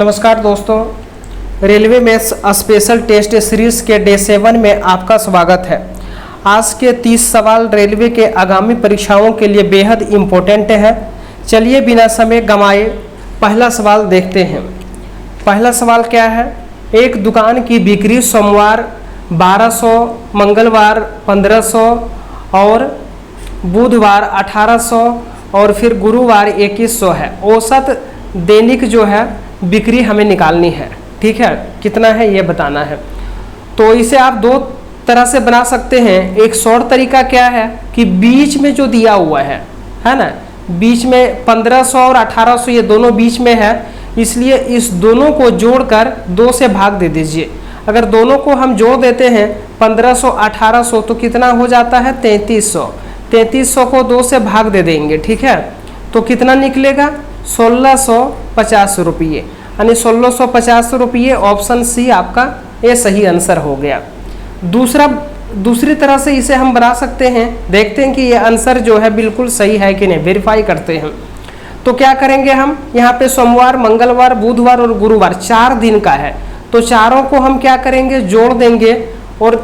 नमस्कार दोस्तों, रेलवे में स्पेशल टेस्ट सीरीज के डे 7 में आपका स्वागत है। आज के 30 सवाल रेलवे के आगामी परीक्षाओं के लिए बेहद इम्पोर्टेंट है। चलिए बिना समय गंवाए पहला सवाल देखते हैं। पहला सवाल क्या है? एक दुकान की बिक्री सोमवार 1200, मंगलवार 1500 और बुधवार 1800 और फिर गुरुवार 2100 है। औसत दैनिक जो है बिक्री हमें निकालनी है। ठीक है, कितना है ये बताना है। तो इसे आप दो तरह से बना सकते हैं। एक शॉर्ट तरीका क्या है कि बीच में जो दिया हुआ है ना, बीच में 1500 और 1800 ये दोनों बीच में है, इसलिए इस दोनों को जोड़कर 2 से भाग दे दीजिए। अगर दोनों को हम जोड़ देते हैं 1500 1800 तो कितना हो जाता है 3300। 3300 को 2 से भाग दे देंगे। ठीक है, तो कितना निकलेगा 1650 रुपये, यानी 1650 रुपये। ऑप्शन सी आपका ये सही आंसर हो गया। दूसरी तरह से इसे हम बना सकते हैं। देखते हैं कि ये आंसर जो है बिल्कुल सही है कि नहीं, वेरीफाई करते हैं। तो क्या करेंगे हम, यहाँ पे सोमवार, मंगलवार, बुधवार और गुरुवार 4 दिन का है, तो चारों को हम क्या करेंगे जोड़ देंगे और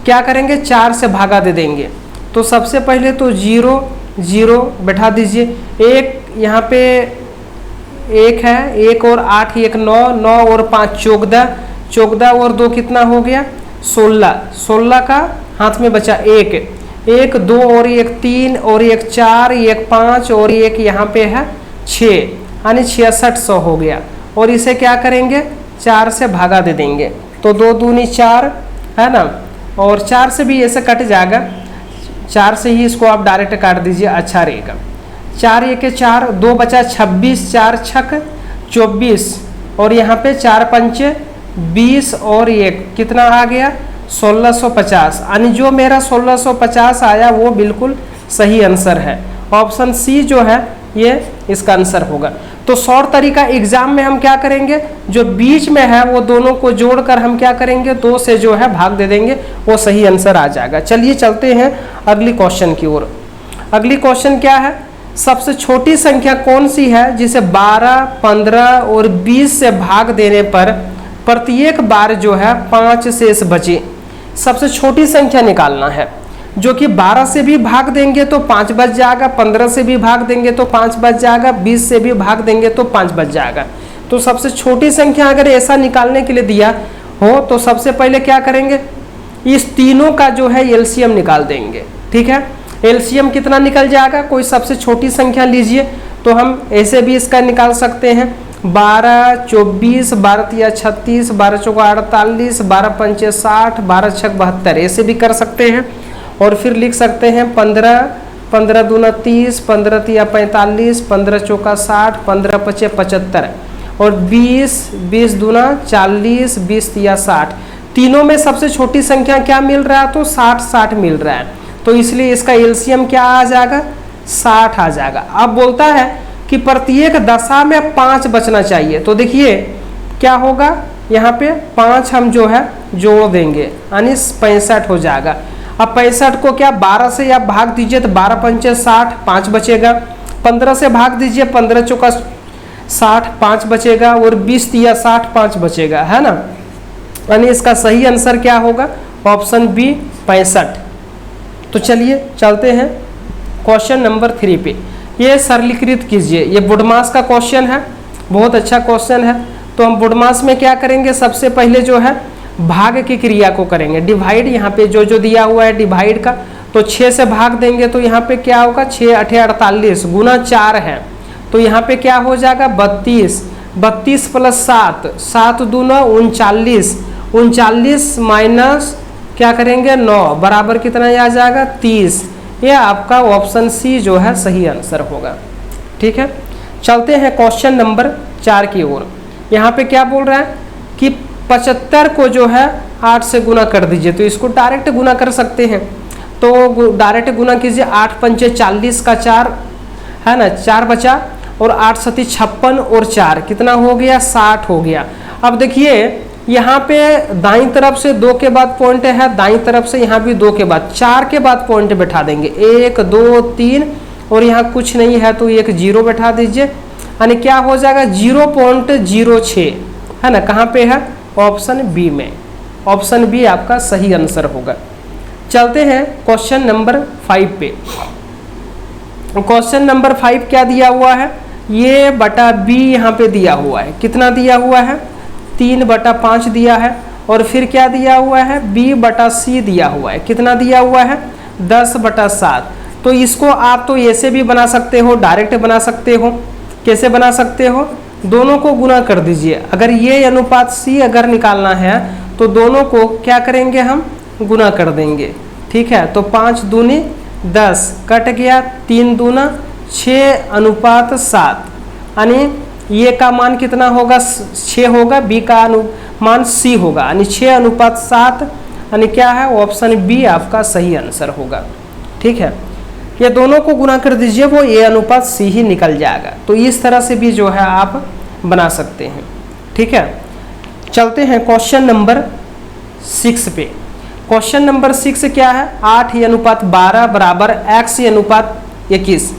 क्या करेंगे 4 से भागा दे देंगे। तो सबसे पहले तो 0 0 बैठा दीजिए। एक यहाँ पे 1 है, 1 और 8 1 9, 9 और 5 14, 14 और 2 कितना हो गया 16, 16 का हाथ में बचा 1, 1 2 और 1 3 और 1 4, 1 5 और 1 यहाँ पे है 6, यानी 6600 हो गया। और इसे क्या करेंगे 4 से भागा दे देंगे, तो 2 दूनी 4 है ना, और 4 से भी ऐसे कट जाएगा। 4 से ही इसको आप डायरेक्ट काट दीजिए, अच्छा रहेगा। 4 1 4, 2 बचा 26, 4 छक 24 और यहाँ पे 4 पंचे 20 और 1 कितना आ गया 1650, यानी जो मेरा 1650 आया वो बिल्कुल सही आंसर है। ऑप्शन सी जो है ये इसका आंसर होगा। तो शॉर्ट तरीका एग्जाम में हम क्या करेंगे, जो बीच में है वो दोनों को जोड़कर हम क्या करेंगे 2 से जो है भाग दे देंगे, वो सही आंसर आ जाएगा। चलिए चलते हैं अगली क्वेश्चन की ओर। अगली क्वेश्चन क्या है, सबसे छोटी संख्या कौन सी है जिसे 12, 15 और 20 से भाग देने पर प्रत्येक बार जो है 5 शेष बचे। सबसे छोटी संख्या निकालना है, जो कि 12 से भी भाग देंगे तो 5 बच जाएगा, 15 से भी भाग देंगे तो 5 बच जाएगा, 20 से भी भाग देंगे तो 5 बच जाएगा। तो सबसे छोटी संख्या अगर ऐसा निकालने के लिए दिया हो तो सबसे पहले क्या करेंगे, इस तीनों का जो है एलसीएम निकाल देंगे। ठीक है, एलसीएम कितना निकल जाएगा, कोई सबसे छोटी संख्या लीजिए। तो हम ऐसे भी इसका निकाल सकते हैं 12 24, 12 तिया 36, 12 चौका 48, 12 पंचे 60, 12 छक 72, ऐसे भी कर सकते हैं। और फिर लिख सकते हैं 15, 15 दूना 30, 15 तिया 45, 15 चौका 60, 15 पचे 75 और 20, 20 दूना 40, 20 तिया 60। तीनों में सबसे छोटी संख्या क्या मिल रहा है, तो 60 60 मिल रहा है, तो इसलिए इसका एलसीएम क्या आ जाएगा 60 आ जाएगा। अब बोलता है कि प्रत्येक दशा में 5 बचना चाहिए। तो देखिए क्या होगा, यहाँ पे 5 हम जो है जोड़ देंगे, यानी 65 हो जाएगा। अब 65 को क्या 12 से आप भाग दीजिए तो 12 पंचे 60, 5 बचेगा। 15 से भाग दीजिए, 15 चौका 60, 5 बचेगा और 20 तिया 60, 5 बचेगा, है ना। यानी इसका सही आंसर क्या होगा, ऑप्शन बी 65। तो चलिए चलते हैं क्वेश्चन नंबर 3 पे। ये सरलीकृत कीजिए, ये बुडमास का क्वेश्चन है, बहुत अच्छा क्वेश्चन है। तो हम बुडमास में क्या करेंगे, सबसे पहले जो है भाग की क्रिया को करेंगे, डिवाइड। यहाँ पे जो दिया हुआ है डिवाइड का, तो 6 से भाग देंगे तो यहाँ पे क्या होगा 6 8 48 गुना 4 है, तो यहाँ पे क्या हो जाएगा 32, 32 प्लस 7, 7 दूना 39, 39 माइनस क्या करेंगे 9 बराबर कितना आ जाएगा 30। ये आपका ऑप्शन सी जो है सही आंसर होगा। ठीक है, चलते हैं क्वेश्चन नंबर 4 की ओर। यहाँ पे क्या बोल रहा है कि 75 को जो है 8 से गुना कर दीजिए, तो इसको डायरेक्ट गुना कर सकते हैं। तो डायरेक्ट गुना कीजिए, 8 पंचे 40 का 4 है ना, 4 बचा और 8 सती 56 और 4 कितना हो गया 60 हो गया। अब देखिए यहाँ पे दाईं तरफ से 2 के बाद पॉइंट है, दाईं तरफ से यहाँ भी 2 के बाद 4 के बाद पॉइंट बैठा देंगे, 1 2 3 और यहाँ कुछ नहीं है तो एक 0 बैठा दीजिए। यानी क्या हो जाएगा 0.06, है ना, कहाँ पे है, ऑप्शन बी में। ऑप्शन बी आपका सही आंसर होगा। चलते हैं क्वेश्चन नंबर 5 पे। क्वेश्चन नंबर 5 क्या दिया हुआ है, ये बटा बी यहाँ पे दिया हुआ है। कितना दिया हुआ है, 3/5 दिया है। और फिर क्या दिया हुआ है, बी बटा सी दिया हुआ है। कितना दिया हुआ है, 10/7। तो इसको आप तो ऐसे भी बना सकते हो, डायरेक्ट बना सकते हो। कैसे बना सकते हो, दोनों को गुना कर दीजिए। अगर ये अनुपात सी अगर निकालना है तो दोनों को क्या करेंगे, हम गुना कर देंगे। ठीक है, तो 5 दूनी 10 कट गया, 3 दूना 6/7, यानी ये का मान कितना होगा, 6 होगा, बी का मान सी होगा, यानी 6/7, यानी क्या है, ऑप्शन बी आपका सही आंसर होगा। ठीक है, ये दोनों को गुना कर दीजिए, वो ए अनुपात सी ही निकल जाएगा। तो इस तरह से भी जो है आप बना सकते हैं। ठीक है, चलते हैं क्वेश्चन नंबर 6 पे। क्वेश्चन नंबर 6 क्या है, 8:12 बराबर x/21।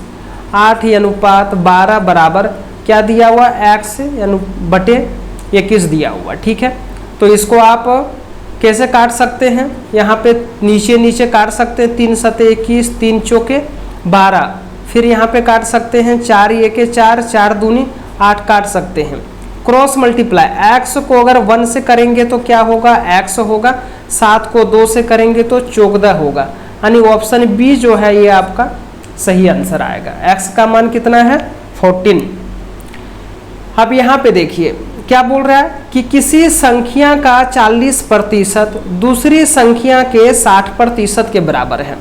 8:12 बराबर क्या दिया हुआ, x/21 दिया हुआ। ठीक है, तो इसको आप कैसे काट सकते हैं, यहाँ पे नीचे नीचे काट सकते हैं, 3 × 21, 3 × 12। फिर यहाँ पे काट सकते हैं 4 × 1 4, 4 दूनी 8 काट सकते हैं। क्रॉस मल्टीप्लाई, x को अगर 1 से करेंगे तो क्या होगा, x होगा, 7 को 2 से करेंगे तो 14 होगा, यानी ऑप्शन बी जो है ये आपका सही आंसर आएगा। x का मान कितना है, 14। अब यहाँ पे देखिए क्या बोल रहा है कि किसी संख्या का 40% दूसरी संख्या के 60% के बराबर है।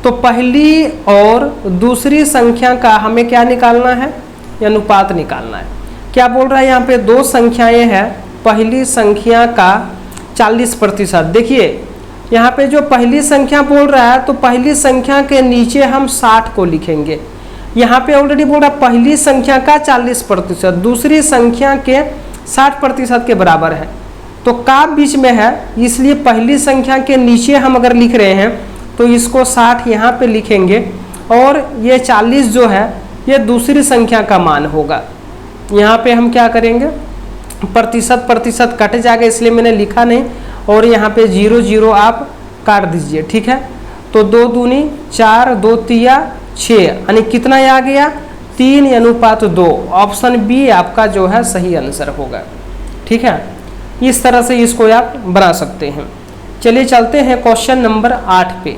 तो पहली और दूसरी संख्या का हमें क्या निकालना है, अनुपात निकालना है। क्या बोल रहा है, यहाँ पे 2 संख्याएं हैं, पहली संख्या का 40%। देखिए यहाँ पे जो पहली संख्या बोल रहा है, तो पहली संख्या के नीचे हम 60 को लिखेंगे। यहाँ पे ऑलरेडी बोल रहा है पहली संख्या का 40% दूसरी संख्या के 60% के बराबर है। तो का बीच में है, इसलिए पहली संख्या के नीचे हम अगर लिख रहे हैं तो इसको 60 यहाँ पे लिखेंगे, और ये 40 जो है ये दूसरी संख्या का मान होगा। यहाँ पे हम क्या करेंगे, प्रतिशत कट जाएगा, इसलिए मैंने लिखा नहीं, और यहाँ पे 0 0 आप काट दीजिए। ठीक है, तो 2 दूनी 4, 2 तिया 6, यानी कितना आ गया, 3:2। ऑप्शन बी आपका जो है सही आंसर होगा। ठीक है, इस तरह से इसको आप बना सकते हैं। चलिए चलते हैं क्वेश्चन नंबर 8 पे।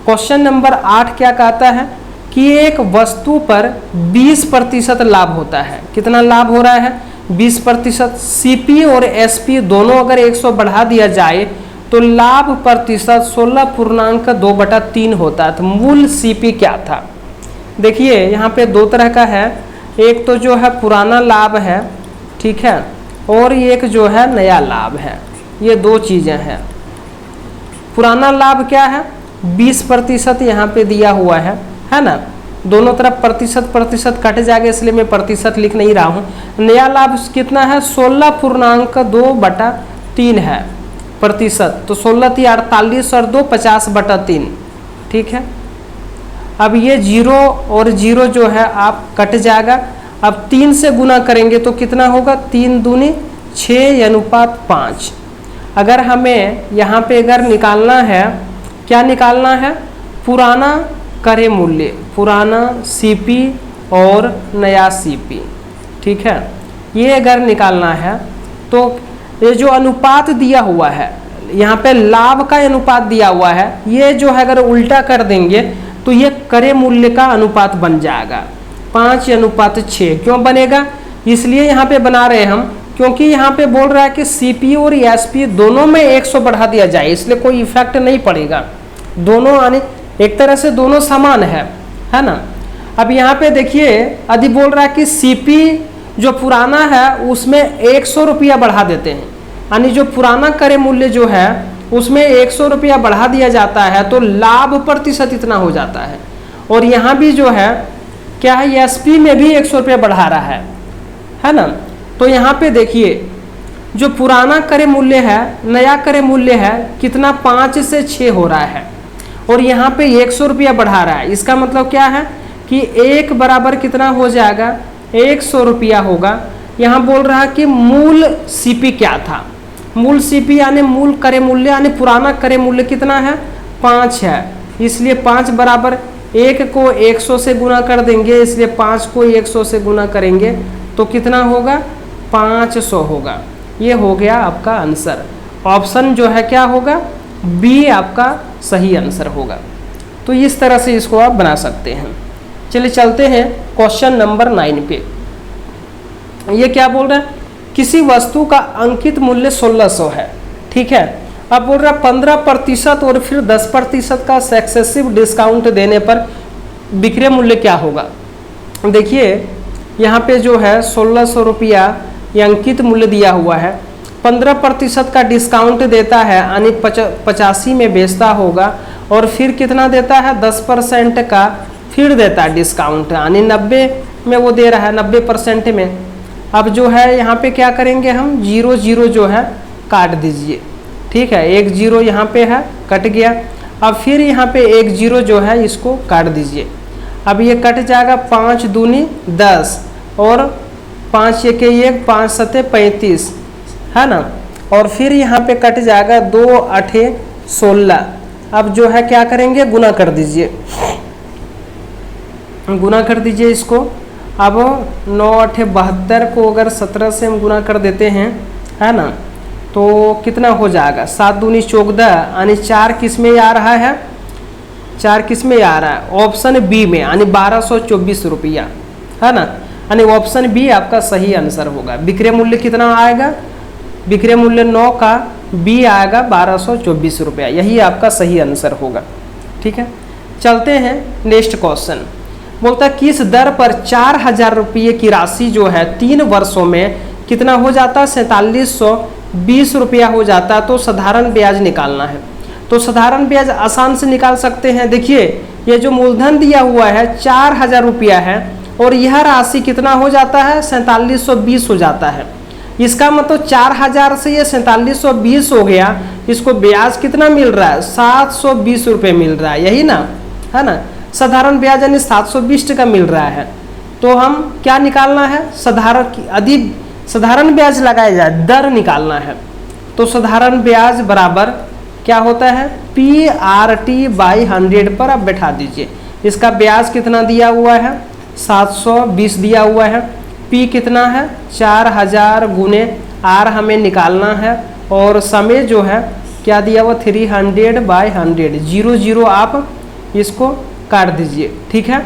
क्वेश्चन नंबर 8 क्या कहता है कि एक वस्तु पर 20% लाभ होता है। कितना लाभ हो रहा है, 20%। सीपी और एसपी दोनों अगर 100 बढ़ा दिया जाए तो लाभ प्रतिशत 16.2/3 होता है। तो मूल सीपी क्या था, देखिए यहाँ पे 2 तरह का है, एक तो जो है पुराना लाभ है, ठीक है, और एक जो है नया लाभ है। ये 2 चीज़ें हैं। पुराना लाभ क्या है, 20% यहाँ पे दिया हुआ है ना, दोनों तरफ प्रतिशत कट जाएगा, इसलिए मैं प्रतिशत लिख नहीं रहा हूँ। नया लाभ कितना है, 16.2/3 है प्रतिशत। तो 16 × 48 और 2 50/3। ठीक है, अब ये 0 और 0 जो है आप कट जाएगा। अब 3 से गुना करेंगे तो कितना होगा, 3 दूनी 6:5। अगर हमें यहाँ पे अगर निकालना है, क्या निकालना है, पुराना क्रय मूल्य, पुराना सीपी और नया सीपी। ठीक है, ये अगर निकालना है तो ये जो अनुपात दिया हुआ है, यहाँ पे लाभ का अनुपात दिया हुआ है, ये जो है अगर उल्टा कर देंगे तो ये क्रय मूल्य का अनुपात बन जाएगा 5:6। क्यों बनेगा, इसलिए यहाँ पे बना रहे हम क्योंकि यहाँ पे बोल रहा है कि सीपी और एसपी दोनों में 100 बढ़ा दिया जाए, इसलिए कोई इफेक्ट नहीं पड़ेगा। दोनों यानी एक तरह से दोनों समान है ना। अब यहाँ पे देखिए यदि बोल रहा है कि सीपी जो पुराना है उसमें 100 रुपया बढ़ा देते हैं, यानी जो पुराना क्रय मूल्य जो है उसमें 100 रुपया बढ़ा दिया जाता है, तो लाभ प्रतिशत इतना हो जाता है। और यहाँ भी जो है क्या है, एसपी में भी 100 रुपया बढ़ा रहा है ना। तो यहाँ पे देखिए जो पुराना क्रय मूल्य है, नया क्रय मूल्य है कितना, 5 से 6 हो रहा है, और यहाँ पे 100 रुपया बढ़ा रहा है। इसका मतलब क्या है कि 1 बराबर कितना हो जाएगा, 100 रुपया होगा। यहाँ बोल रहा कि मूल सीपी क्या था, मूल सीपी यानी मूल क्रय मूल्य यानी पुराना क्रय मूल्य कितना है 5 है, इसलिए 5 बराबर 1 को 100 से गुना कर देंगे, इसलिए 5 को 100 से गुना करेंगे तो कितना होगा 500 होगा। ये हो गया आपका आंसर। ऑप्शन जो है क्या होगा बी आपका सही आंसर होगा। तो इस तरह से इसको आप बना सकते हैं। चलिए चलते हैं क्वेश्चन नंबर 9 पे। ये क्या बोल रहा है, किसी वस्तु का अंकित मूल्य 1600 है, ठीक है। अब बोल रहा है 15% और फिर 10% का सक्सेसिव डिस्काउंट देने पर विक्रय मूल्य क्या होगा। देखिए यहाँ पे जो है 1600 रुपया ये अंकित मूल्य दिया हुआ है, 15% का डिस्काउंट देता है यानी 85 में बेचता होगा, और फिर कितना देता है 10% का फिर देता है डिस्काउंट यानी 90 में वो दे रहा है 90% में। अब जो है यहाँ पे क्या करेंगे हम 0 जो है काट दीजिए, ठीक है, 1 0 यहाँ पे है कट गया। अब फिर यहाँ पे 1 0 जो है इसको काट दीजिए। अब ये कट जाएगा 5 दूनी 10 और 5 1 1 5 7 35 है ना, और फिर यहाँ पे कट जाएगा 2 8 16। अब जो है क्या करेंगे गुना कर दीजिए, गुना कर दीजिए इसको। अब 9 8 72 को अगर 17 से हम गुना कर देते हैं है ना, तो कितना हो जाएगा 7 दूनी 14 यानी 4 किस में आ रहा है, 4 किस में आ रहा है ऑप्शन बी में यानी 1224 रुपया है ना, यानी ऑप्शन बी आपका सही आंसर होगा। विक्रय मूल्य कितना आएगा, विक्रय मूल्य 9 का बी आएगा 1224 रुपया, यही आपका सही आंसर होगा, ठीक है। चलते हैं नेक्स्ट क्वेश्चन। बोलता है किस दर पर 4000 रुपये की राशि जो है 3 वर्षों में कितना हो जाता है 4720 रुपया हो जाता है, तो साधारण ब्याज निकालना है। तो साधारण ब्याज आसान से निकाल सकते हैं। देखिए ये जो मूलधन दिया हुआ है 4000 रुपया है और यह राशि कितना हो जाता है 4720 हो जाता है। इसका मतलब 4000 से ये 4720 हो गया, इसको ब्याज कितना मिल रहा है 720 रुपये मिल रहा है, यही ना है ना, साधारण ब्याज यानी 720 का मिल रहा है। तो हम क्या निकालना है साधारण ब्याज लगाया जाए दर निकालना है। तो साधारण ब्याज बराबर क्या होता है PRT/100 पर आप बैठा दीजिए। इसका ब्याज कितना दिया हुआ है 720 दिया हुआ है, P कितना है 4000 गुने R हमें निकालना है, और समय जो है क्या दिया हुआ 300/100 0 आप इसको काट दीजिए, ठीक है,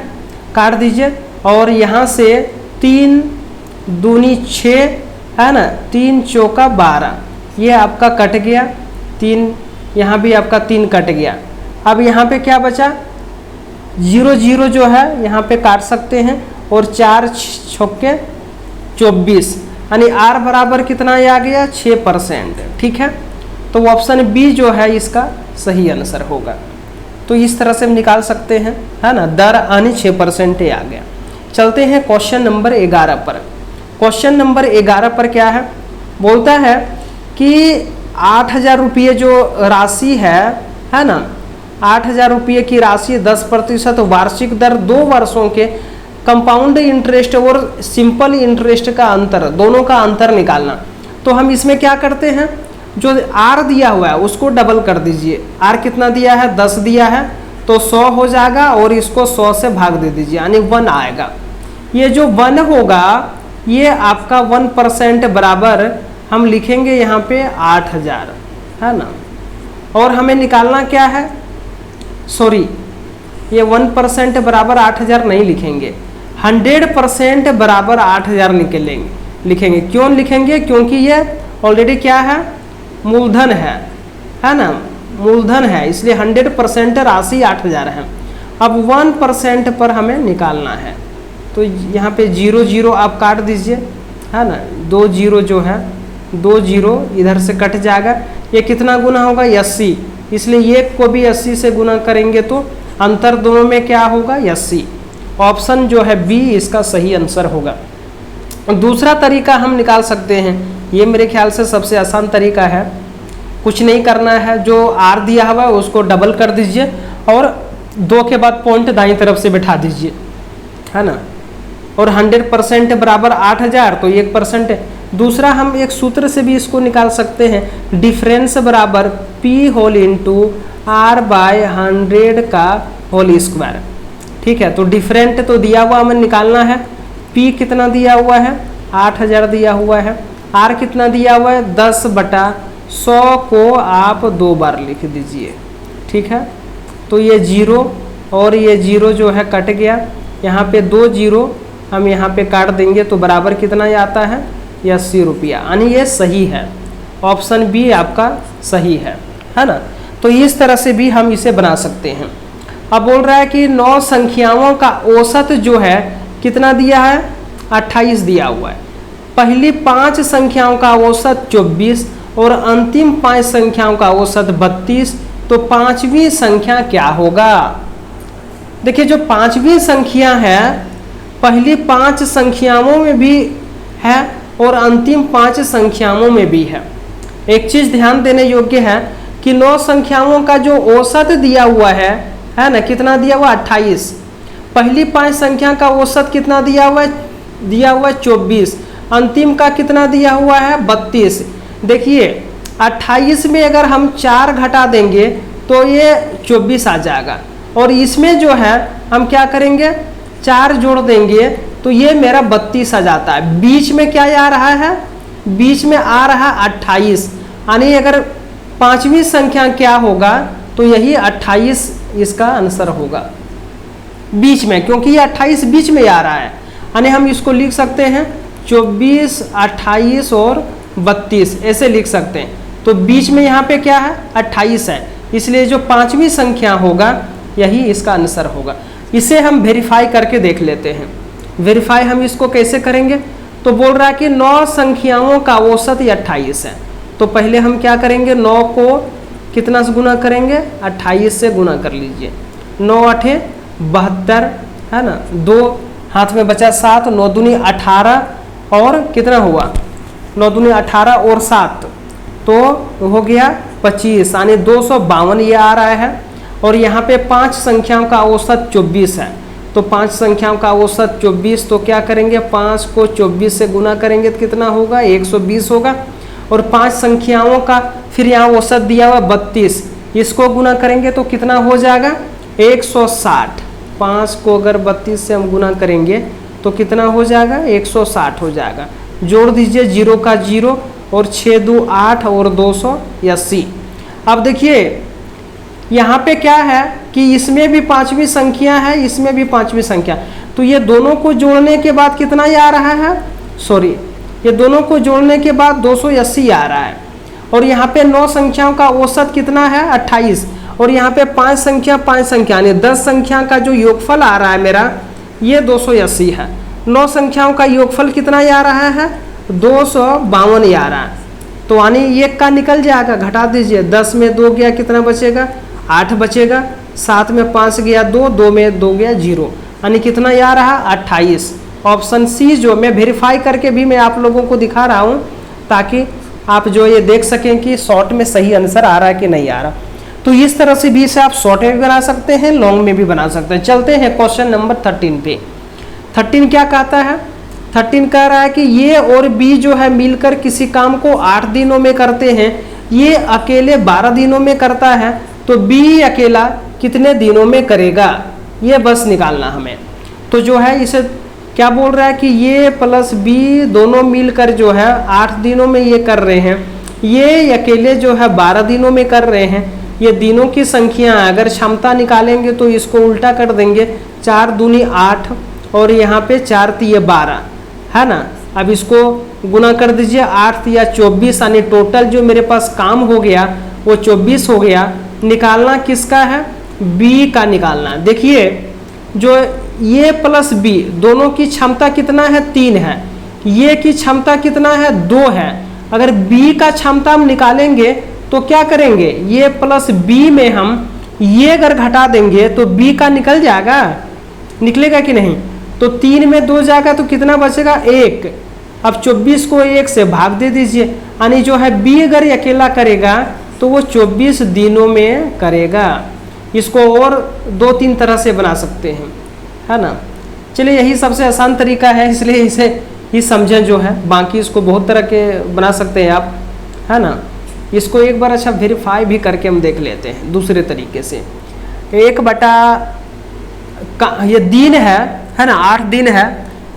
काट दीजिए। और यहाँ से 3 दूनी 6 है ना, 3 चौका 12, ये आपका कट गया 3, यहाँ भी आपका 3 कट गया। अब यहाँ पे क्या बचा 0 जो है यहाँ पे काट सकते हैं, और 4 छक्के 24 यानी R बराबर कितना आ गया 6%, ठीक है। तो ऑप्शन बी जो है इसका सही आंसर होगा। तो इस तरह से हम निकाल सकते हैं है ना, दर यानी 6% आ गया। चलते हैं क्वेश्चन नंबर 11 पर। क्वेश्चन नंबर 11 पर क्या है, बोलता है कि 8000 रुपये जो राशि है ना, 8000 रुपये की राशि 10% वार्षिक दर 2 वर्षों के कंपाउंड इंटरेस्ट और सिंपल इंटरेस्ट का अंतर, दोनों का अंतर निकालना। तो हम इसमें क्या करते हैं, जो R दिया हुआ है उसको डबल कर दीजिए। R कितना दिया है 10 दिया है, तो 100 हो जाएगा, और इसको 100 से भाग दे दीजिए यानी 1 आएगा। ये जो 1 होगा ये आपका 1% बराबर हम लिखेंगे यहाँ पे 8000 है ना, और हमें निकालना क्या है, सॉरी ये 1% बराबर 8000 नहीं लिखेंगे, 100% बराबर 8000 लिखेंगे। क्यों लिखेंगे, क्योंकि ये ऑलरेडी क्या है मूलधन है ना, मूलधन है, इसलिए 100% राशि 8000 है। अब 1% पर हमें निकालना है, तो यहाँ पे 0 आप काट दीजिए है ना, 2 0 जो है 2 0 इधर से कट जाएगा। ये कितना गुना होगा 80, इसलिए एक को भी 80 से गुना करेंगे तो अंतर दोनों में क्या होगा 80। ऑप्शन जो है बी इसका सही आंसर होगा। दूसरा तरीका हम निकाल सकते हैं, ये मेरे ख्याल से सबसे आसान तरीका है। कुछ नहीं करना है, जो R दिया हुआ है उसको डबल कर दीजिए और 2 के बाद पॉइंट दाईं तरफ से बैठा दीजिए है ना। और 100% बराबर 8000, तो 1% है। दूसरा हम एक सूत्र से भी इसको निकाल सकते हैं, डिफरेंस बराबर P होल इंटू R/100 का होल स्क्वायर। ठीक है, तो डिफरेंट तो दिया हुआ हमें निकालना है। P कितना दिया हुआ है, 8000 दिया हुआ है। R कितना दिया हुआ है, 10/100 को आप 2 बार लिख दीजिए। ठीक है, तो ये 0 और ये 0 जो है कट गया, यहाँ पे 2 0 हम यहाँ पे काट देंगे तो बराबर कितना आता है, 80 रुपया। यानी ये सही है, ऑप्शन बी आपका सही है ना। तो इस तरह से भी हम इसे बना सकते हैं। अब बोल रहा है कि 9 संख्याओं का औसत जो है कितना दिया है, 28 दिया हुआ है। पहली 5 संख्याओं का औसत 24 और अंतिम 5 संख्याओं का औसत 32, तो पांचवी संख्या क्या होगा। देखिए जो पांचवी संख्या है पहली 5 संख्याओं में भी है और अंतिम 5 संख्याओं में भी है। एक चीज ध्यान देने योग्य है कि 9 संख्याओं का जो औसत दिया हुआ है ना, कितना दिया हुआ, 28। पहली 5 संख्या का औसत कितना दिया हुआ है, 24। अंतिम का कितना दिया हुआ है, 32। देखिए 28 में अगर हम 4 घटा देंगे तो ये 24 आ जाएगा, और इसमें जो है हम क्या करेंगे, 4 जोड़ देंगे तो ये मेरा 32 आ जाता है। बीच में क्या आ रहा है, बीच में आ रहा है 28। यानी अगर पांचवी संख्या क्या होगा तो यही 28 इसका आंसर होगा बीच में, क्योंकि ये 28 बीच में आ रहा है। यानी हम इसको लिख सकते हैं 24, 28 और 32 ऐसे लिख सकते हैं। तो बीच में यहाँ पे क्या है, 28 है, इसलिए जो पांचवी संख्या होगा यही इसका आंसर होगा। इसे हम वेरीफाई करके देख लेते हैं। वेरीफाई हम इसको कैसे करेंगे, तो बोल रहा है कि 9 संख्याओं का औसत 28 है। तो पहले हम क्या करेंगे, 9 को कितना से गुना करेंगे, 28 से गुना कर लीजिए। 9 8 72 है ना, 2 हाथ में बचा 7, 9 दूनी 18 और कितना हुआ, 9 दूनी 18 और 7 तो हो गया 25, यानी 252 ये आ रहा है। और यहाँ पे 5 संख्याओं का औसत 24 है, तो 5 संख्याओं का औसत 24, तो क्या करेंगे, 5 को 24 से गुना करेंगे तो कितना होगा, 120 होगा। और 5 संख्याओं का फिर यहाँ औसत दिया हुआ 32, इसको गुना करेंगे तो कितना हो जाएगा, 160। 5 को अगर 32 से हम गुना करेंगे तो कितना हो जाएगा, 160 हो जाएगा। जोड़ दीजिए 0 का 0 और 6 2 8 और 280। अब देखिए यहाँ पे क्या है कि इसमें भी पांचवी संख्या है, इसमें भी पांचवी संख्या, तो ये दोनों को जोड़ने के बाद कितना आ रहा है, सॉरी ये दोनों को जोड़ने के बाद 280 आ रहा है। और यहाँ पे 9 संख्याओं का औसत कितना है, 28। और यहाँ पे 5 संख्या यानी 10 संख्या का जो योगफल आ रहा है मेरा ये 280 है। 9 संख्याओं का योगफल कितना आ रहा है, 252 आ रहा है। तो यानी 1 का निकल जाएगा, घटा दीजिए, 10 में 2 गया कितना बचेगा, 8 बचेगा। 7 में 5 गया 2, 2 में 2 गया 0, यानी कितना आ रहा, 28। ऑप्शन सी जो मैं वेरीफाई करके भी मैं आप लोगों को दिखा रहा हूँ ताकि आप जो ये देख सकें कि शॉर्ट में सही आंसर आ रहा है कि नहीं आ रहा। तो इस तरह से भी इसे आप शॉर्ट में भी बना सकते हैं, लॉन्ग में भी बना सकते हैं। चलते हैं क्वेश्चन नंबर 13 पे। 13 क्या कहता है, 13 कह रहा है कि ये और बी जो है मिलकर किसी काम को 8 दिनों में करते हैं, ये अकेले 12 दिनों में करता है, तो बी अकेला कितने दिनों में करेगा, ये बस निकालना हमें। तो जो है इसे क्या बोल रहा है कि ये प्लस बी दोनों मिलकर जो है 8 दिनों में ये कर रहे हैं, ये अकेले जो है 12 दिनों में कर रहे हैं। ये दिनों की संख्या अगर क्षमता निकालेंगे तो इसको उल्टा कर देंगे, 4 दूनी 8 और यहाँ पे 4 तिये 12 है ना। अब इसको गुना कर दीजिए, 8 या 24, यानी टोटल जो मेरे पास काम हो गया वो 24 हो गया। निकालना किसका है, बी का निकालना। देखिए जो ये प्लस बी दोनों की क्षमता कितना है, 3 है, ये की क्षमता कितना है, 2 है। अगर बी का क्षमता हम निकालेंगे तो क्या करेंगे, ये प्लस बी में हम ये अगर घटा देंगे तो बी का निकल जाएगा, निकलेगा कि नहीं। तो 3 में 2 जाएगा तो कितना बचेगा, 1। अब 24 को 1 से भाग दे दीजिए, यानी जो है बी अगर अकेला करेगा तो वो 24 दिनों में करेगा। इसको और 2-3 तरह से बना सकते हैं, है ना। चलिए यही सबसे आसान तरीका है, इसलिए इसे ही समझें जो है। बाकी इसको बहुत तरह के बना सकते हैं आप, है ना। इसको एक बार अच्छा वेरीफाई भी करके हम देख लेते हैं दूसरे तरीके से। 1/, ये दिन है ना, 8 दिन है,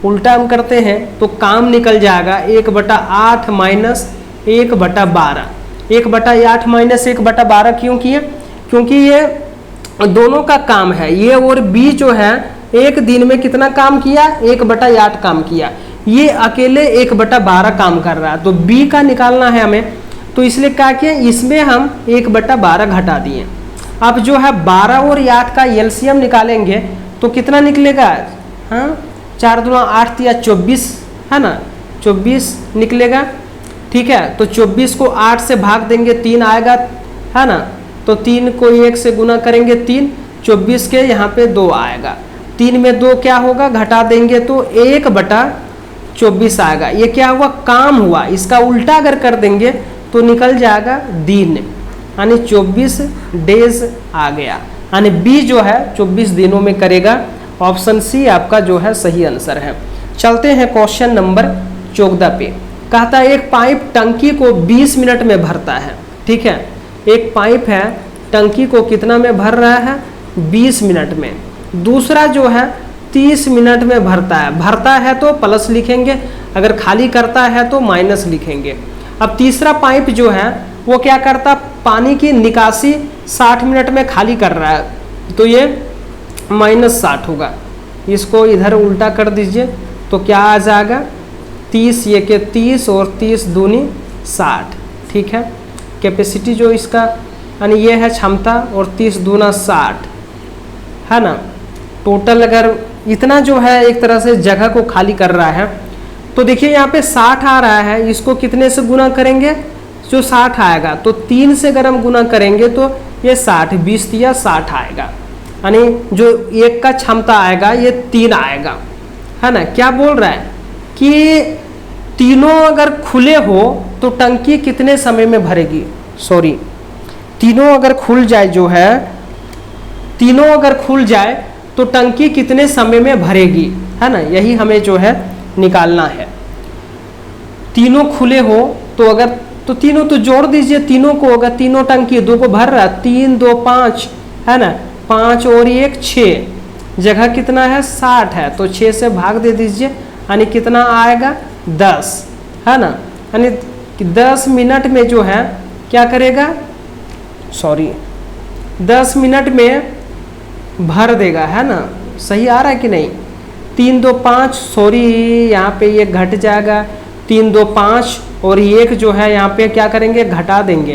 उल्टा हम करते हैं तो काम निकल जाएगा 1/8 माइनस 1/12। 1/8 माइनस 1/12 क्यों किए? क्योंकि ये दोनों का काम है, ये और बी जो है एक दिन में कितना काम किया? 1/8 काम किया। ये अकेले 1/12 काम कर रहा है, तो बी का निकालना है हमें, तो इसलिए क्या किए, इसमें हम 1/12 घटा दिए। अब जो है 12 और 8 का एलसीएम निकालेंगे तो कितना निकलेगा? हाँ, 4 दूना 8 या 24, है ना, 24 निकलेगा। ठीक है, तो 24 को 8 से भाग देंगे 3 आएगा, है ना, तो 3 को 1 से गुना करेंगे 3, 24 के यहाँ पे 2 आएगा। 3 में 2 क्या होगा? घटा देंगे तो 1/24 आएगा। ये क्या हुआ? काम हुआ। इसका उल्टा अगर कर देंगे तो निकल जाएगा दिन, यानी 24 डेज आ गया, यानी बी जो है 24 दिनों में करेगा। ऑप्शन सी आपका जो है सही आंसर है। चलते हैं क्वेश्चन नंबर 14 पे। कहता है एक पाइप टंकी को 20 मिनट में भरता है। ठीक है, एक पाइप है, टंकी को कितना में भर रहा है? 20 मिनट में। दूसरा जो है 30 मिनट में भरता है। भरता है तो प्लस लिखेंगे, अगर खाली करता है तो माइनस लिखेंगे। अब तीसरा पाइप जो है वो क्या करता? पानी की निकासी 60 मिनट में खाली कर रहा है, तो ये -60 होगा। इसको इधर उल्टा कर दीजिए तो क्या आ जाएगा? 30 ये के 30 और 30 दूनी 60। ठीक है, कैपेसिटी जो इसका यानी ये है क्षमता, और 30 दूना 60, है ना। टोटल अगर इतना जो है एक तरह से जगह को खाली कर रहा है, तो देखिए यहाँ पे 60 आ रहा है, इसको कितने से गुना करेंगे? जो 60 आएगा तो 3 से अगर हम गुना करेंगे तो ये 60, 20 या 60 आएगा, यानी जो एक का क्षमता आएगा ये 3 आएगा, है ना। क्या बोल रहा है कि तीनों अगर खुले हो तो टंकी कितने समय में भरेगी? सॉरी, तीनों अगर खुल जाए जो है, तीनों अगर खुल जाए तो टंकी कितने समय में भरेगी, है ना, यही हमें जो है निकालना है। तीनों खुले हो तो अगर तो तीनों तो जोड़ दीजिए, तीनों को, अगर तीनों टंकी 2 को भर रहा, 3 2 5, है ना, 5 और 1 6, जगह कितना है? 60 है, तो 6 से भाग दे दीजिए, यानी कितना आएगा? 10, है ना, यानी 10 मिनट में जो है क्या करेगा? सॉरी, 10 मिनट में भर देगा, है ना। सही आ रहा है कि नहीं? 3 2 5, सॉरी यहाँ पे ये घट जाएगा, 3 2 5 और 1 जो है यहाँ पे क्या करेंगे? घटा देंगे,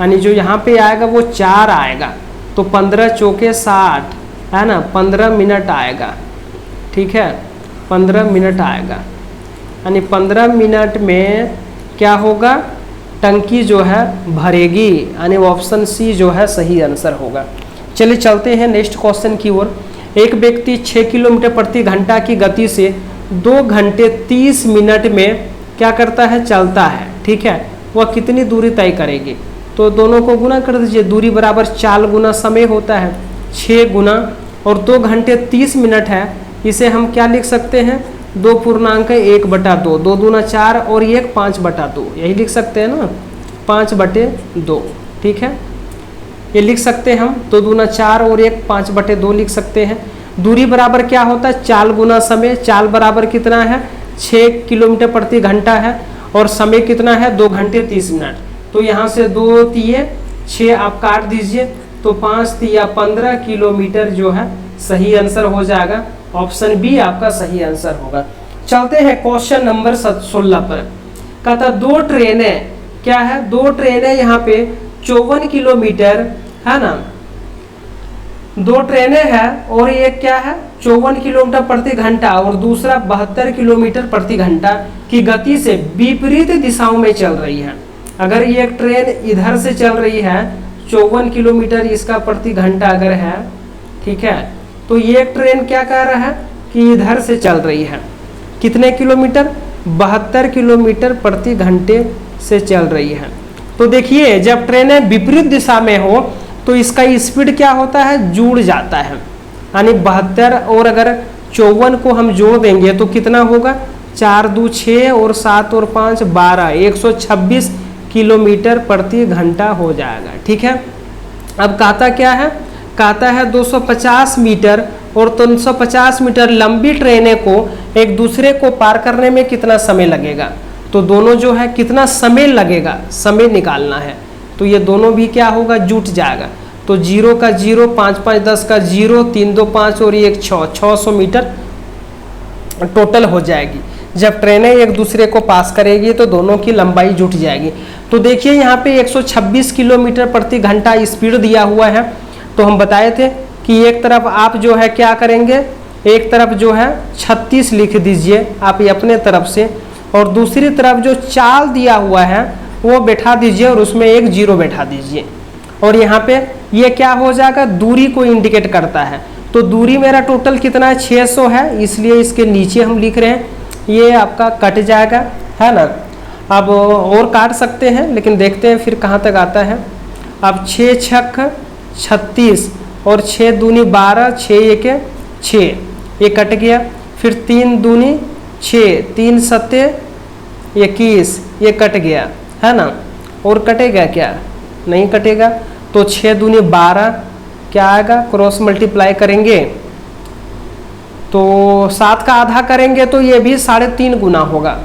यानी जो यहाँ पे आएगा वो 4 आएगा, तो 15 चौके 60, है ना, 15 मिनट आएगा। ठीक है, 15 मिनट आएगा, यानी 15 मिनट में क्या होगा? टंकी जो है भरेगी, यानी ऑप्शन सी जो है सही आंसर होगा। चलिए चलते हैं नेक्स्ट क्वेश्चन की ओर। एक व्यक्ति 6 किलोमीटर प्रति घंटा की गति से 2 घंटे 30 मिनट में क्या करता है? चलता है। ठीक है, वह कितनी दूरी तय करेगी? तो दोनों को गुना कर दीजिए, दूरी बराबर 4 गुना समय होता है, 6 गुना, और 2 घंटे 30 मिनट है, इसे हम क्या लिख सकते हैं? 2.1/2, 2 दूना 4 और 1 5/2, यही लिख सकते हैं ना, 5/2। ठीक है, ये लिख सकते हैं हम, 2 दूना 4 और 1 5/2 लिख सकते हैं। दूरी बराबर क्या होता है? 4 गुना समय। 4 बराबर कितना है? 6 किलोमीटर प्रति घंटा है, और समय कितना है? 2 घंटे 30 मिनट। तो यहाँ से 2 तिये 6 आप काट दीजिए, तो 5 तिया 15 किलोमीटर जो है सही आंसर हो जाएगा। ऑप्शन बी आपका सही आंसर होगा। चलते हैं क्वेश्चन नंबर 16 पर। कहता 2 ट्रेनें, क्या है? 2 ट्रेनें यहाँ पे 54 किलोमीटर, है ना, 2 ट्रेनें हैं, और एक क्या है? 54 किलोमीटर प्रति घंटा, और दूसरा 72 किलोमीटर प्रति घंटा की गति से विपरीत दिशाओं में चल रही है। अगर ये एक ट्रेन इधर से चल रही है, 54 किलोमीटर इसका प्रति घंटा अगर है, ठीक है, तो ये ट्रेन क्या कर रहा है कि इधर से चल रही है, कितने किलोमीटर? 72 किलोमीटर प्रति घंटे से चल रही है। तो देखिए जब ट्रेनें विपरीत दिशा में हो तो इसका स्पीड क्या होता है? जुड़ जाता है, यानी 72 और अगर 54 को हम जोड़ देंगे तो कितना होगा, 4 दूनी 6 और 7 और 5 12, 126 किलोमीटर प्रति घंटा हो जाएगा। ठीक है। अब कहता क्या है, कहता है 250 मीटर और 350 मीटर लंबी ट्रेनें को एक दूसरे को पार करने में कितना समय लगेगा। तो दोनों जो है कितना समय लगेगा, समय निकालना है। तो ये दोनों भी क्या होगा, जुट जाएगा। तो 0 का 0, 5 5 10 का 0, 3 2 5 और 1 6, 600 मीटर टोटल हो जाएगी। जब ट्रेनें एक दूसरे को पास करेगी तो दोनों की लंबाई जुट जाएगी। तो देखिए यहाँ पे 126 किलोमीटर प्रति घंटा स्पीड दिया हुआ है। तो हम बताए थे कि एक तरफ आप जो है क्या करेंगे, एक तरफ जो है 36 लिख दीजिए आप अपने तरफ से, और दूसरी तरफ जो चाल दिया हुआ है वो बैठा दीजिए और उसमें एक 0 बैठा दीजिए। और यहाँ पे ये क्या हो जाएगा, दूरी को इंडिकेट करता है। तो दूरी मेरा टोटल कितना है, 600 है, इसलिए इसके नीचे हम लिख रहे हैं, ये आपका कट जाएगा, है ना। अब और काट सकते हैं लेकिन देखते हैं फिर कहाँ तक आता है। अब 6 छक 36 और 6 दूनी 12, 6 एक 6, ये कट गया। फिर 3 दूनी 6, 3 सत्ते 21, ये कट गया, है ना। और कटेगा क्या, नहीं कटेगा। तो 6 दूनी 12 क्या आएगा, क्रॉस मल्टीप्लाई करेंगे तो 7 का आधा करेंगे तो ये भी 3.5 गुना होगा।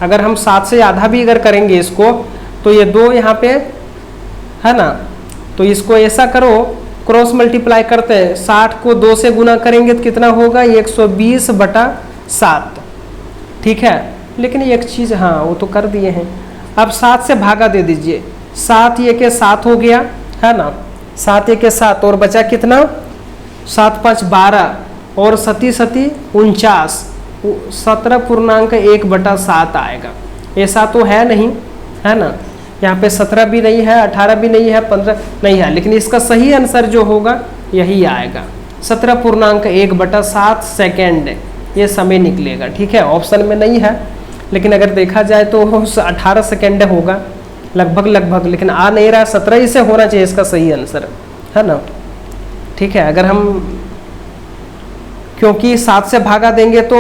अगर हम 7 से आधा भी अगर करेंगे इसको तो ये 2 यहाँ पे, है ना। तो इसको ऐसा करो, क्रॉस मल्टीप्लाई करते हैं, 60 को 2 से गुना करेंगे तो कितना होगा, 120/7। ठीक है। लेकिन एक चीज़, हाँ वो तो कर दिए हैं। अब 7 से भागा दे दीजिए, 7 ये के 7 हो गया, है ना। 7 ये के 7 और बचा कितना, 7 5 12 और 7 7 49, 17.1/7 आएगा। ऐसा तो है नहीं, है ना। यहाँ पे 17 भी नहीं है, 18 भी नहीं है, 15 नहीं है, लेकिन इसका सही आंसर जो होगा यही आएगा, 17.1/7 सेकेंड ये समय निकलेगा। ठीक है। ऑप्शन में नहीं है लेकिन अगर देखा जाए तो 18 सेकेंड होगा लगभग लगभग, लेकिन आ नहीं रहा, 17 ही से होना चाहिए इसका सही आंसर, है ना। ठीक है। अगर हम क्योंकि 7 से भागा देंगे तो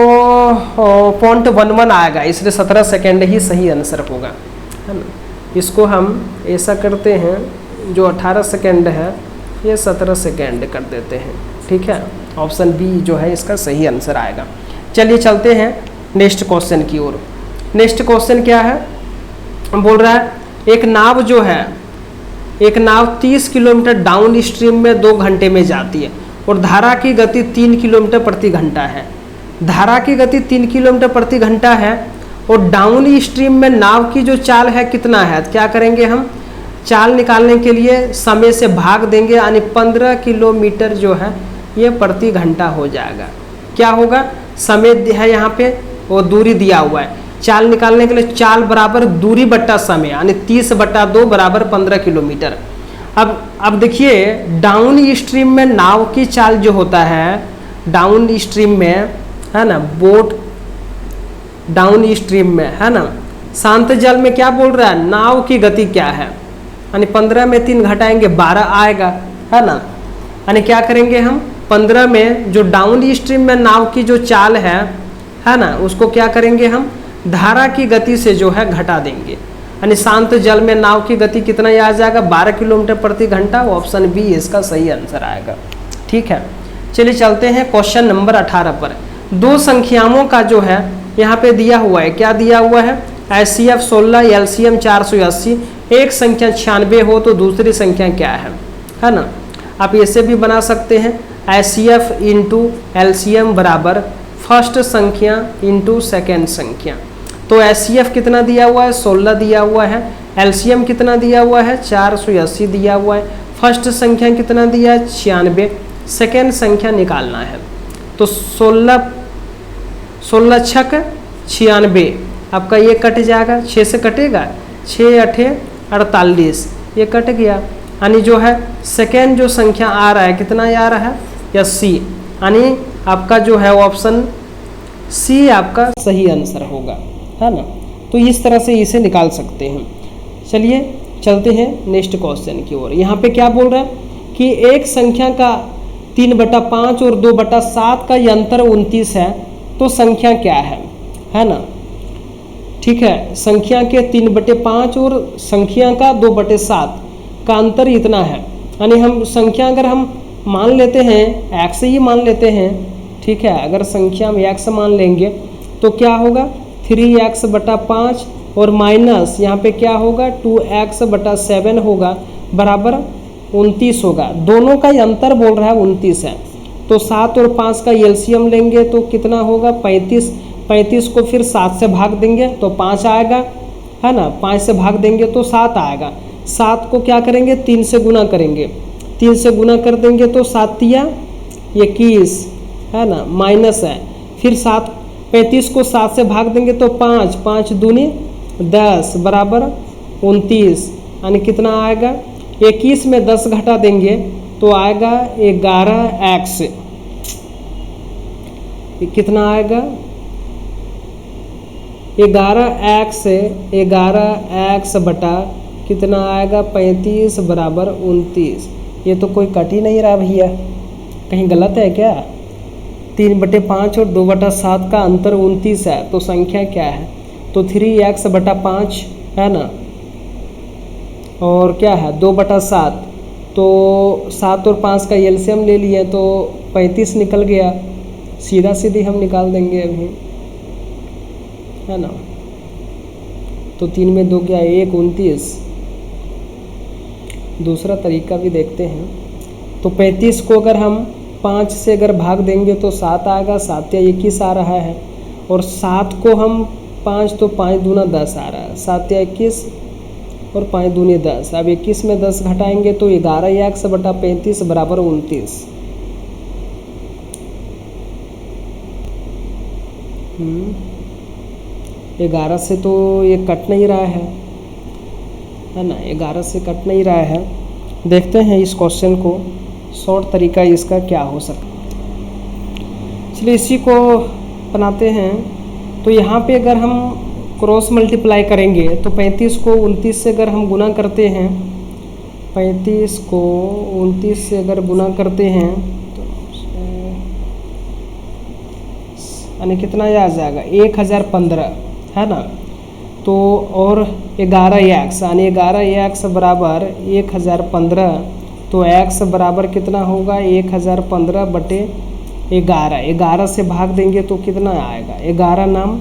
0.11 आएगा, इसलिए 17 सेकेंड ही सही आंसर होगा, है ना। इसको हम ऐसा करते हैं, जो 18 सेकेंड है ये 17 सेकेंड कर देते हैं। ठीक है। ऑप्शन बी जो है इसका सही आंसर आएगा। चलिए चलते हैं नेक्स्ट क्वेश्चन की ओर। नेक्स्ट क्वेश्चन क्या है, बोल रहा है एक नाव जो है, एक नाव 30 किलोमीटर डाउन स्ट्रीम में 2 घंटे में जाती है और धारा की गति 3 किलोमीटर प्रति घंटा है। धारा की गति 3 किलोमीटर प्रति घंटा है और डाउन स्ट्रीम में नाव की जो चाल है कितना है। क्या करेंगे हम, चाल निकालने के लिए समय से भाग देंगे, यानी 15 किलोमीटर जो है ये प्रति घंटा हो जाएगा। क्या होगा, समय है यहाँ पे और दूरी दिया हुआ है। चाल निकालने के लिए चाल बराबर दूरी बट्टा समय, यानी 30/2 बराबर 15 किलोमीटर। अब देखिए डाउन स्ट्रीम में नाव की चाल जो होता है, डाउन स्ट्रीम में, है ना, बोट डाउन स्ट्रीम में, है ना, शांत जल में क्या बोल रहा है, नाव की गति क्या है, यानी 15 में 3 घटाएंगे 12 आएगा, है ना। यानी क्या करेंगे हम, 15 में जो डाउन स्ट्रीम में नाव की जो चाल है ना, उसको क्या करेंगे हम धारा की गति से जो है घटा देंगे, यानी शांत जल में नाव की गति कितना आ जाएगा, 12 किलोमीटर प्रति घंटा। ऑप्शन बी इसका सही आंसर आएगा। ठीक है। चलिए चलते हैं क्वेश्चन नंबर 18 पर। 2 संख्याओं का जो है यहाँ पे दिया हुआ है, क्या दिया हुआ है, HCF 16, LCM 480, एक संख्या 96 हो तो दूसरी संख्या क्या है ना। आप ऐसे भी बना सकते हैं, HCF इंटू LCM बराबर फर्स्ट संख्या इंटू सेकेंड संख्या। तो HCF कितना दिया हुआ है, 16 दिया हुआ है, LCM कितना दिया हुआ है, 480 दिया हुआ है, फर्स्ट संख्या कितना दिया है, 96, सेकेंड संख्या निकालना है। तो 16 छक 96, आपका ये कट जाएगा, 6 से कटेगा, 6 8 48, ये कट गया। यानी जो है सेकेंड जो संख्या आ रहा है कितना आ रहा है, 80, यानी आपका जो है ऑप्शन सी आपका सही आंसर होगा, है ना। तो इस तरह से इसे निकाल सकते हैं। चलिए चलते हैं नेक्स्ट क्वेश्चन की ओर। यहाँ पे क्या बोल रहा है कि एक संख्या का 3/5 और 2/7 का ये अंतर 29 है, तो संख्या क्या है ना। ठीक है, संख्या के 3/5 और संख्या का 2/7 का अंतर इतना है। यानी हम संख्या अगर हम मान लेते हैं x ही मान लेते हैं, ठीक है, अगर संख्या हम x मान लेंगे तो क्या होगा 3x/5 और माइनस यहाँ पे क्या होगा 2x/7 होगा बराबर 29 होगा। दोनों का ही अंतर बोल रहा है 29 है। तो 7 और 5 का एलसीएम लेंगे तो कितना होगा 35। 35 को फिर 7 से भाग देंगे तो 5 आएगा, है ना। 5 से भाग देंगे तो 7 आएगा। 7 को क्या करेंगे 3 से गुना करेंगे, 3 से गुना कर देंगे तो 7 तिया 21, है ना, माइनस है। फिर 35 को 7 से भाग देंगे तो 5, 5 दूनी 10 बराबर 29। यानी कितना आएगा 21 में 10 घटा देंगे तो आएगा 11x। कितना आएगा 11x बटा कितना आएगा 35 बराबर 29। ये तो कोई कट ही नहीं रहा भैया, कहीं गलत है क्या। 3/5 और 2/7 का अंतर 29 है, तो संख्या क्या है तो 3x/5 है ना, और क्या है 2/7, तो 7 और 5 का एलसीएम ले लिए तो 35 निकल गया। सीधा सीधी हम निकाल देंगे अभी, है ना। तो 3 में 2 गया 1, 29। दूसरा तरीका भी देखते हैं। तो 35 को अगर हम 5 से अगर भाग देंगे तो 7 आएगा, 7 या 21 आ रहा है। और 7 को हम 5 तो 5 दूना 10 आ रहा है, 7 या 21 और 5 दूनी 10। अब 21 में 10 घटाएंगे तो 11x/35 बराबर 29। 11 से तो ये कट नहीं रहा है ना, 11 से कट नहीं रहा है। देखते हैं इस क्वेश्चन को, शॉर्ट तरीका इसका क्या हो सकता है। चलिए इसी को बनाते हैं। तो यहाँ पे अगर हम क्रॉस मल्टीप्लाई करेंगे तो 35 को 29 से अगर हम गुना करते हैं, 35 को 29 से अगर गुना करते हैं तो यानी कितना आ जाएगा 1015, है ना। तो और 11x यानी 11x बराबर 1015, तो x बराबर कितना होगा 1015/11। 11 से भाग देंगे तो कितना आएगा 11 नाम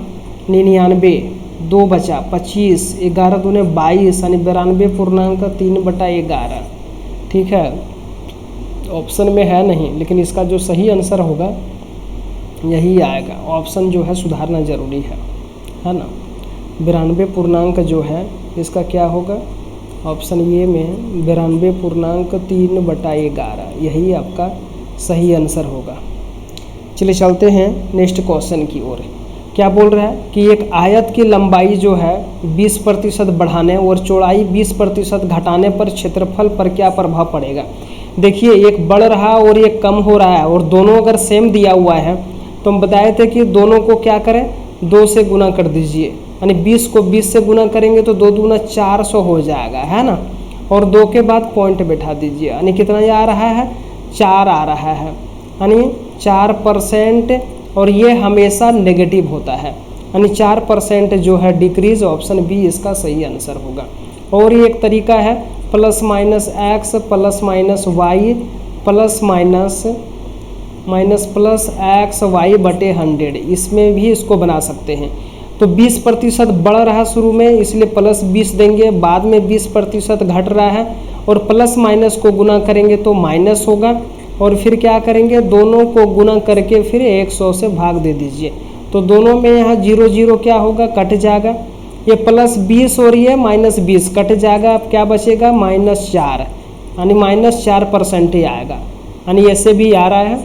99, 2 बचा 25, 11 दूने 22 यानी 92.3/11। ठीक है, ऑप्शन में है नहीं, लेकिन इसका जो सही आंसर होगा यही आएगा। ऑप्शन जो है सुधारना ज़रूरी है ना। 92 जो है इसका क्या होगा ऑप्शन ए में 92.3/11, यही आपका सही आंसर होगा। चलिए चलते हैं नेक्स्ट क्वेश्चन की ओर। क्या बोल रहा है कि एक आयत की लंबाई जो है 20% बढ़ाने और चौड़ाई 20% घटाने पर क्षेत्रफल पर क्या प्रभाव पड़ेगा। देखिए एक बढ़ रहा और एक कम हो रहा है, और दोनों अगर सेम दिया हुआ है तो हम बताए थे कि दोनों को क्या करें 2 से गुना कर दीजिए। यानी 20 को 20 से गुना करेंगे तो 2 दूना 400 हो जाएगा, है ना। और 2 के बाद पॉइंट बैठा दीजिए, यानी कितना आ रहा है 4 आ रहा है, यानी 4%। और ये हमेशा नेगेटिव होता है, यानी 4% जो है डिक्रीज। ऑप्शन बी इसका सही आंसर होगा। और ये एक तरीका है +-x +-y +-x/100, इसमें भी इसको बना सकते हैं। तो 20% बढ़ रहा शुरू में इसलिए +20 देंगे, बाद में 20% घट रहा है और प्लस माइनस को गुना करेंगे तो माइनस होगा, और फिर क्या करेंगे दोनों को गुना करके फिर 100 से भाग दे दीजिए। तो दोनों में यहाँ 0 0 क्या होगा कट जाएगा, ये +20 और ये -20 कट जाएगा। अब क्या बचेगा -4, यानी -4% ही आएगा, यानी ऐसे भी आ रहा है।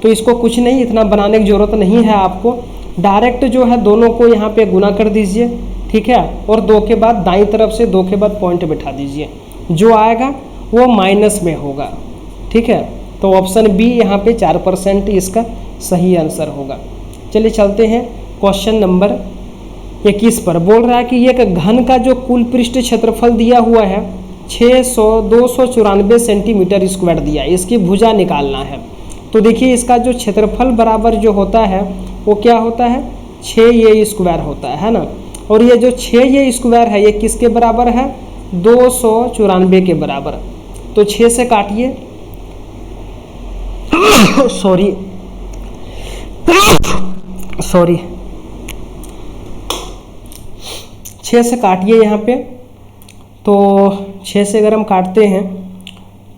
तो इसको कुछ नहीं इतना बनाने की ज़रूरत नहीं है आपको, डायरेक्ट जो है दोनों को यहाँ पे गुना कर दीजिए, ठीक है। और 2 के बाद दाईं तरफ से 2 के बाद पॉइंट बिठा दीजिए, जो आएगा वो माइनस में होगा, ठीक है। तो ऑप्शन बी यहाँ पे 4% इसका सही आंसर होगा। चलिए चलते हैं क्वेश्चन नंबर 21 पर। बोल रहा है कि एक घन का जो कुल पृष्ठ क्षेत्रफल दिया हुआ है 294 सेंटीमीटर स्क्वायर दिया है, इसकी भुजा निकालना है। तो देखिए इसका जो क्षेत्रफल बराबर जो होता है वो क्या होता है, 6a स्क्वायर होता है ना। और ये जो 6a स्क्वायर है ये किसके बराबर है, 294 के बराबर। तो 6 से काटिए सॉरी 6 से काटिए यहाँ पे। तो 6 से अगर हम काटते हैं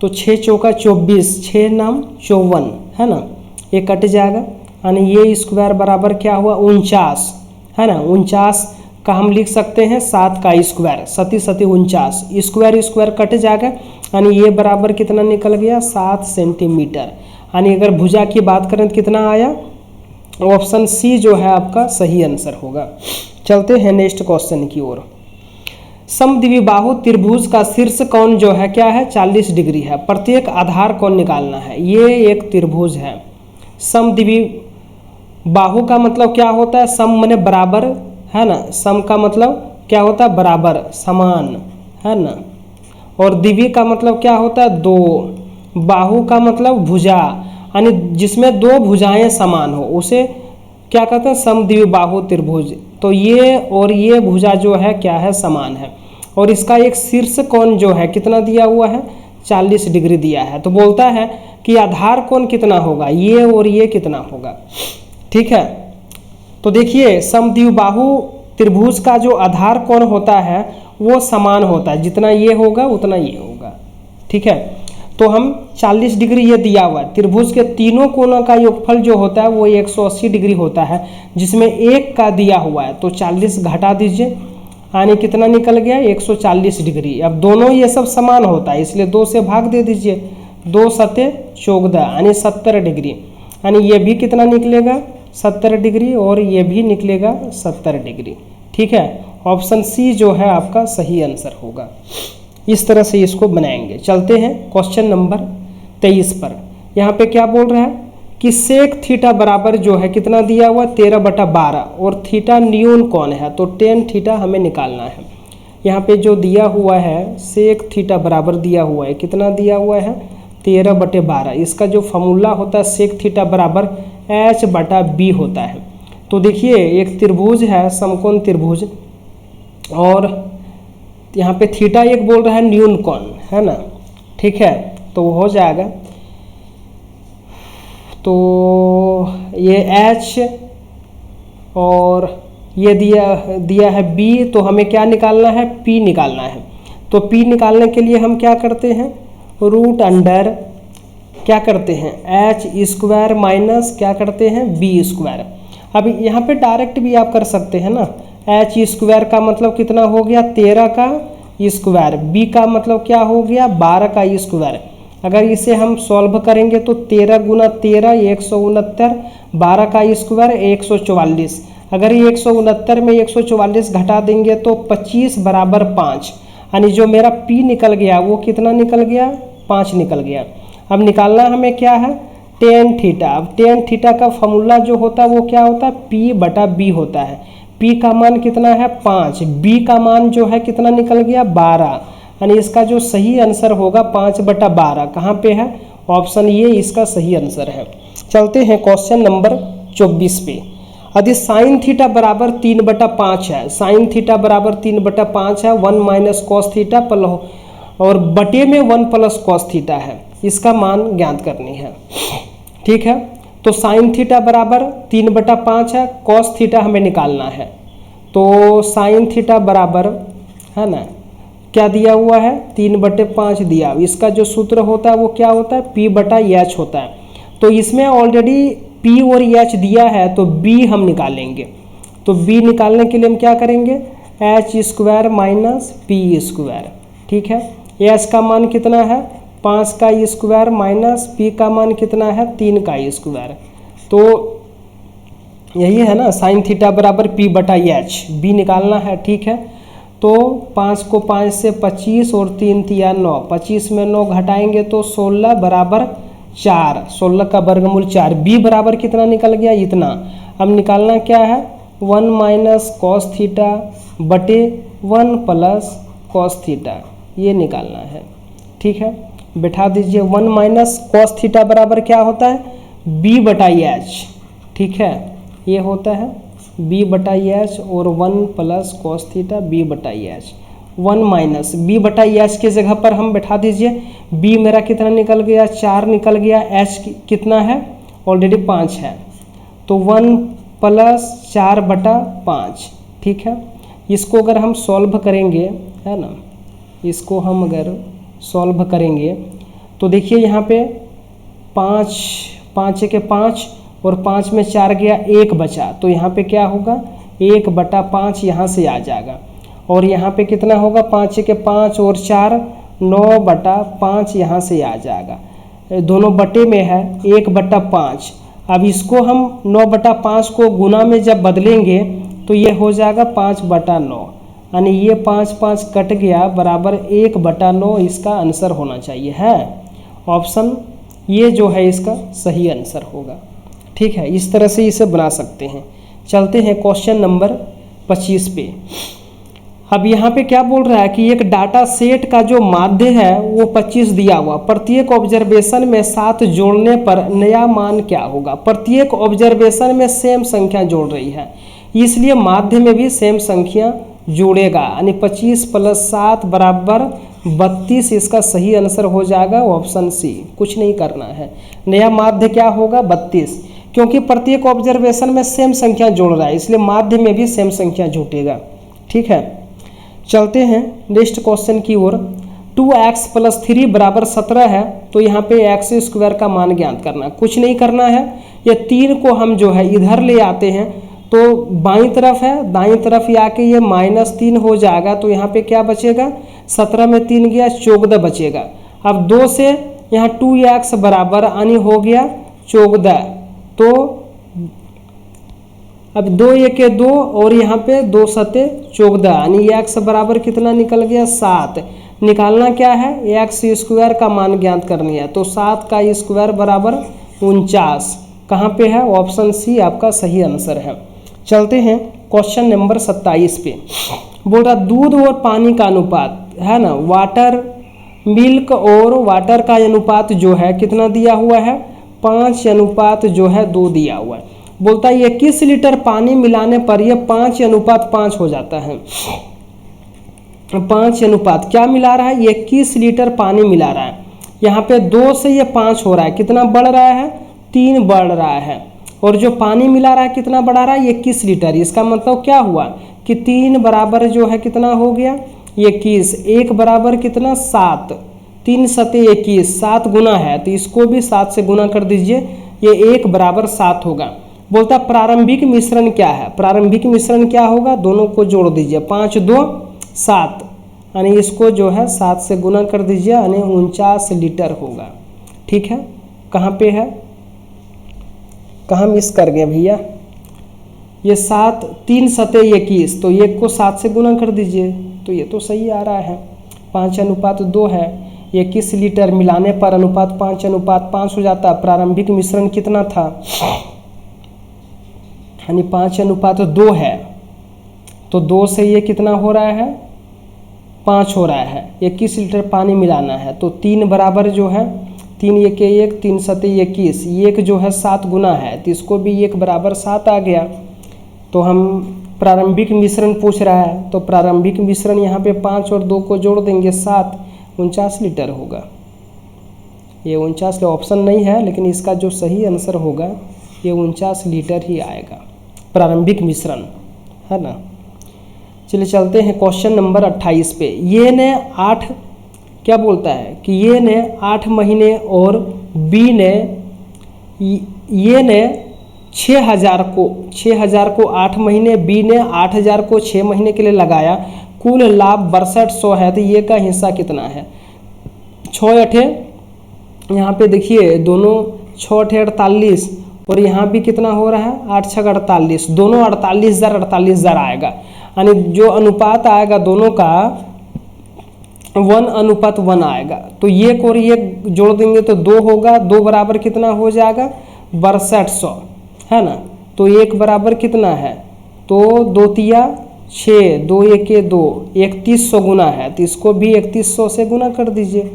तो 6 चौका 24, 6 नाम 54 है ना, ये कट जाएगा। यानी ये स्क्वायर बराबर क्या हुआ, 49 है ना। 49 का हम लिख सकते हैं 7 का स्क्वायर, 7 7 49, स्क्वायर स्क्वायर कट जाएगा। यानी ये बराबर कितना निकल गया, 7 सेंटीमीटर। यानी अगर भुजा की बात करें तो कितना आया, ऑप्शन सी जो है आपका सही आंसर होगा। चलते हैं नेक्स्ट क्वेश्चन की ओर। समद्विबाहु त्रिभुज का शीर्ष कोण जो है क्या है, 40 डिग्री है। प्रत्येक आधार कोण निकालना है। ये एक त्रिभुज है। समद्विबाहु का मतलब क्या होता है, सम माने बराबर है ना, सम का मतलब क्या होता है, बराबर समान है ना। और द्विवी का मतलब क्या होता है, दो। बाहु का मतलब भुजा, यानी जिसमें दो भुजाएं समान हो उसे क्या कहते हैं, समद्विबाहु त्रिभुज। तो ये और ये भुजा जो है क्या है, समान है। और इसका एक शीर्ष कोण जो है कितना दिया हुआ है, 40 डिग्री दिया है। तो बोलता है कि आधार कोण कितना होगा, ये और ये कितना होगा। ठीक है, तो देखिए समद्विबाहु त्रिभुज का जो आधार कोण होता है वो समान होता है, जितना ये होगा उतना ये होगा। ठीक है, तो हम 40 डिग्री ये दिया हुआ है। त्रिभुज के तीनों कोणों का योगफल जो होता है वो 180 डिग्री होता है, जिसमें एक का दिया हुआ है। तो 40 घटा दीजिए, यानी कितना निकल गया, 140 डिग्री। अब दोनों ये सब समान होता है इसलिए 2 से भाग दे दीजिए, 2 सते 14 यानी 70 डिग्री। यानी ये भी कितना निकलेगा, 70 डिग्री, और ये भी निकलेगा 70 डिग्री। ठीक है, ऑप्शन सी जो है आपका सही आंसर होगा। इस तरह से इसको बनाएंगे। चलते हैं क्वेश्चन नंबर 23 पर। यहाँ पे क्या बोल रहा है कि सेक थीटा बराबर जो है कितना दिया हुआ, 13/12, और थीटा न्यून कौन है, तो टेन थीटा हमें निकालना है। यहाँ पे जो दिया हुआ है सेक थीटा बराबर दिया हुआ है, कितना दिया हुआ है, 13/12। इसका जो फॉर्मूला होता है सेक थीटा बराबर h/b होता है। तो देखिए एक त्रिभुज है, समकोण त्रिभुज, और यहाँ पे थीटा एक बोल रहा है न्यून कोण है ना। ठीक है, तो हो जाएगा। तो ये h और ये दिया है b, तो हमें क्या निकालना है, p निकालना है। तो p निकालने के लिए हम क्या करते हैं, रूट अंडर क्या करते हैं, h स्क्वायर माइनस क्या करते हैं, b स्क्वायर। अब यहाँ पे डायरेक्ट भी आप कर सकते हैं ना। h स्क्वायर का मतलब कितना हो गया, 13 का स्क्वायर, b का मतलब क्या हो गया, 12 का स्क्वायर। अगर इसे हम सॉल्व करेंगे तो 13 गुना 13 169, 12 का स्क्वायर 144। अगर ये 169 में 144 घटा देंगे तो 25 बराबर 5, यानी जो मेरा p निकल गया वो कितना निकल गया, 5 निकल गया। अब निकालना हमें क्या है, टेन थीटा। अब टेन थीटा का फॉर्मूला जो होता है वो क्या होता है, p/b होता है। p का मान कितना है, 5, b का मान जो है कितना निकल गया, 12। यानी इसका जो सही आंसर होगा 5/12 कहाँ पे है, ऑप्शन ये इसका सही आंसर है। चलते हैं क्वेश्चन नंबर 24 पे। यदि साइन थीटा बराबर 3/5 है, साइन थीटा बराबर 3/5 है, 1 माइनस कॉस थीटा और बटे में 1 प्लस कॉस थीटा है, इसका मान ज्ञात करनी है। ठीक है, तो साइन थीटा बराबर 3/5 है, कॉस थीटा हमें निकालना है। तो साइन थीटा बराबर है ना, क्या दिया हुआ है, 3/5 दिया। इसका जो सूत्र होता है वो क्या होता है, p/h होता है। तो इसमें ऑलरेडी p और h दिया है तो b हम निकालेंगे। तो b निकालने के लिए हम क्या करेंगे, h square minus p square. ठीक है, h का मान कितना है, 5 का स्क्वायर माइनस p का मान कितना है, 3 का स्क्वायर। तो यही है ना, साइन थीटा बराबर p/h, b निकालना है। ठीक है, तो 5 को 5 से 25 और 3 तिया 9, 25 में 9 घटाएंगे तो 16 बराबर 4, 16 का वर्गमूल 4। b बराबर कितना निकल गया, इतना। अब निकालना क्या है, 1 माइनस कॉस थीटा बटे 1 प्लस कॉस थीटा, ये निकालना है। ठीक है, बैठा दीजिए। 1 माइनस कॉस थीटा बराबर क्या होता है, बी बटा एच, ठीक है, ये होता है बी बटा एच और 1 प्लस कॉस थीटा बी बटा एच, 1 माइनस बी बटा एच के जगह पर हम बैठा दीजिए, बी मेरा कितना निकल गया 4 निकल गया, एच कितना है ऑलरेडी 5 है, तो 1 प्लस 4 बटा 5, ठीक है। इसको अगर हम सॉल्व करेंगे, है ना, इसको हम अगर सॉल्व करेंगे तो देखिए यहाँ पे 5 5 के 5 और 5 में 4 गया, 1 बचा, तो यहाँ पे क्या होगा 1 बटा 5 यहाँ से आ जाएगा, और यहाँ पे कितना होगा 5 के 5 और 4 9 बटा 5 यहाँ से आ जाएगा, दोनों बटे में है 1 बटा 5। अब इसको हम 9 बटा 5 को गुना में जब बदलेंगे तो ये हो जाएगा 5 बटा 9, यानी ये 5 5 कट गया बराबर 1 बटा 9 इसका आंसर होना चाहिए, है ऑप्शन ये जो है इसका सही आंसर होगा, ठीक है। इस तरह से इसे बना सकते हैं। चलते हैं क्वेश्चन नंबर 25 पे। अब यहाँ पे क्या बोल रहा है कि एक डाटा सेट का जो माध्य है वो 25 दिया हुआ, प्रत्येक ऑब्जर्वेशन में 7 जोड़ने पर नया मान क्या होगा। प्रत्येक ऑब्जर्वेशन में सेम संख्या जोड़ रही है, इसलिए माध्य में भी सेम संख्या जोड़ेगा, यानी 25 प्लस 7 बराबर 32, इसका सही आंसर हो जाएगा ऑप्शन सी, कुछ नहीं करना है। नया माध्य क्या होगा 32, क्योंकि प्रत्येक ऑब्जर्वेशन में सेम संख्या जोड़ रहा है, इसलिए माध्य में भी सेम संख्या जुटेगा, ठीक है। चलते हैं नेक्स्ट क्वेश्चन की ओर। 2x प्लस 3 बराबर 17 है, तो यहाँ पे एक्स स्क्वायर का मान ज्ञात करना, कुछ नहीं करना है। ये 3 को हम जो है इधर ले आते हैं, तो बाईं तरफ है, दाईं तरफ ही आके ये -3 हो जाएगा, तो यहाँ पे क्या बचेगा 17 में 3 गया 14 बचेगा। अब 2 से यहाँ 2x बराबर यानी हो गया 14, तो अब 2 1 2 और यहाँ पे 2 7 14, यानी x बराबर कितना निकल गया 7। निकालना क्या है एक्स स्क्वायर का मान ज्ञात करनी है, तो 7 का स्क्वायर बराबर 49, कहाँ पे है ऑप्शन सी आपका सही आंसर है। चलते हैं क्वेश्चन नंबर 27 पे। बोल रहा दूध और पानी का अनुपात है ना, वाटर मिल्क और वाटर का अनुपात जो है कितना दिया हुआ है 5 अनुपात जो है 2 दिया हुआ है। बोलता है 21 लीटर पानी मिलाने पर यह 5 अनुपात 5 हो जाता है। 5 अनुपात क्या मिला रहा है 21 लीटर पानी मिला रहा है, यहाँ पे 2 से ये 5 हो रहा है, कितना बढ़ रहा है 3 बढ़ रहा है, और जो पानी मिला रहा है कितना बढ़ा रहा है 21 लीटर। इसका मतलब क्या हुआ कि 3 बराबर जो है कितना हो गया 21, 1 बराबर कितना 7, 3 7 21, 7 गुना है तो इसको भी 7 से गुना कर दीजिए, ये 1 बराबर 7 होगा। बोलता प्रारंभिक मिश्रण क्या है, प्रारंभिक मिश्रण क्या होगा दोनों को जोड़ दीजिए, 5 2 7, यानी इसको जो है 7 से गुना कर दीजिए, यानी 49 लीटर होगा, ठीक है। कहाँ पे है, कहाँ मिस कर गए भैया, ये 7 3 7 21, तो 1 को 7 से गुना कर दीजिए, तो ये तो सही आ रहा है। 5 अनुपात 2 है, 21 लीटर मिलाने पर अनुपात 5 अनुपात 5 हो जाता। प्रारंभिक मिश्रण कितना था, यानी 5 अनुपात 2 है, तो 2 से ये कितना हो रहा है 5 हो रहा है, 21 लीटर पानी मिलाना है, तो 3 बराबर जो है 3 1 1 3 7 21, 1 जो है 7 गुना है, तो इसको भी 1 बराबर 7 आ गया। तो हम प्रारंभिक मिश्रण पूछ रहा है, तो प्रारंभिक मिश्रण यहाँ पे 5 और 2 को जोड़ देंगे 7, 49 लीटर होगा। ये 49 ऑप्शन नहीं है, लेकिन इसका जो सही आंसर होगा ये 49 लीटर ही आएगा, प्रारंभिक मिश्रण, है ना। चलिए चलते हैं क्वेश्चन नंबर 28 पे। ये ने 8 क्या बोलता है कि ये ने 8 महीने और बी ने ये ने 6000 को 8 महीने, बी ने 8000 को 6 महीने के लिए लगाया, कुल लाभ 6200 है, तो ये का हिस्सा कितना है। 6 8 यहाँ पे देखिए दोनों 6 8 48 और यहाँ भी कितना हो रहा है 8 6 48, दोनों 48,000 आएगा, यानी जो अनुपात आएगा दोनों का 1:1 आएगा। तो ये और ये जोड़ देंगे तो 2 होगा, 2 बराबर कितना हो जाएगा 6200, है ना। तो 1 बराबर कितना है, तो 2 तिया 6, 2 1 2, 3100 गुना है, तो इसको भी 3100 से गुना कर दीजिए,